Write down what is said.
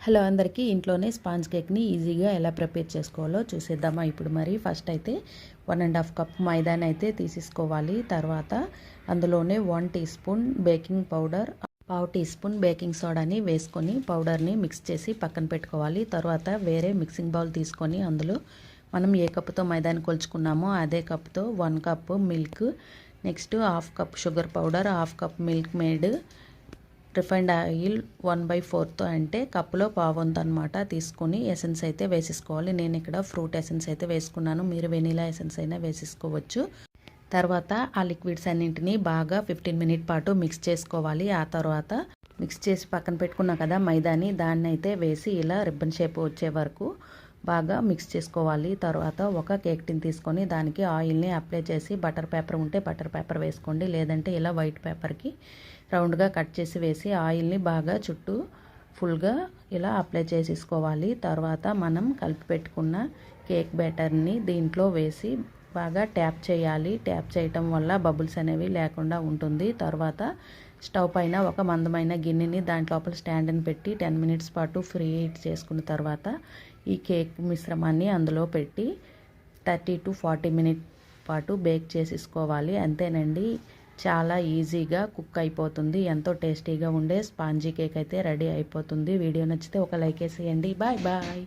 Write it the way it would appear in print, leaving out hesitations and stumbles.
Hello అందరికీ, ఇంట్లోనే sponge కేక్ని ఈజీగా ఎలా ప్రిపేర్ చేసుకోవాలో చూసేద్దామా. ఇప్పుడు మరి ఫస్ట్ అయితే 1.5 కప్ మైదాని అయితే తీసేసుకోవాలి. తర్వాత అందులోనే 1 tea spoon baking powder, 1/2 tea spoon baking సోడాని వేసుకొని పౌడర్ని మిక్స్ చేసి పక్కన పెట్టుకోవాలి. తర్వాత వేరే మిక్సింగ్ బౌల్ తీసుకొని అందులో మనం ఏ కప్పుతో మైదాని కొలుచుకున్నామో అదే కప్తో 1 cup milk, next 1/2 cup sugar powder, 1/2 cup milk made, refined oil 1/4 అంటే కప్పులో పావంతు అనమాట తీసుకొని ఎసెన్స్ అయితే వేసేసుకోవాలి. నేను ఇక్కడ ఫ్రూట్ ఎసెన్స్ అయితే వేసుకున్నాను, మీరు వెనీలా ఎసెన్స్ అయినా వేసేసుకోవచ్చు. తర్వాత ఆ లిక్విడ్స్ అన్నింటినీ బాగా 15 మినిట్ పాటు మిక్స్ చేసుకోవాలి. ఆ తర్వాత మిక్స్ చేసి పక్కన పెట్టుకున్నాం కదా మైదాని, దాన్ని అయితే వేసి ఇలా రిబ్బన్ షేప్ వచ్చే వరకు బాగా మిక్స్ చేసుకోవాలి. తర్వాత ఒక కేక్ టిన్ తీసుకొని దానికి ఆయిల్ని అప్లై చేసి బటర్ పేపర్ ఉంటే బటర్ పేపర్ వేసుకోండి, లేదంటే ఇలా వైట్ పేపర్కి రౌండ్గా కట్ చేసి వేసి ఆయిల్ని బాగా చుట్టూ ఫుల్గా ఇలా అప్లై చేసేసుకోవాలి. తర్వాత మనం కలిపి పెట్టుకున్న కేక్ బ్యాటర్ని దీంట్లో వేసి బాగా ట్యాప్ చేయాలి. ట్యాప్ చేయటం వల్ల బబుల్స్ అనేవి లేకుండా ఉంటుంది. తర్వాత స్టవ్ పైన ఒక మందమైన గిన్నెని దాంట్లోపల స్టాండ్ని పెట్టి 10 మినిట్స్ పాటు ఫ్రీ హీట్ చేసుకున్న తర్వాత ఈ కేక్ మిశ్రమాన్ని అందులో పెట్టి 30 to 40 మినిట్ పాటు బేక్ చేసేసుకోవాలి. అంతేనండి, చాలా ఈజీగా కుక్ అయిపోతుంది. ఎంతో టేస్టీగా ఉండే స్పాంజీ కేక్ అయితే రెడీ అయిపోతుంది. వీడియో నచ్చితే ఒక లైక్ వేసేయండి. Bye bye.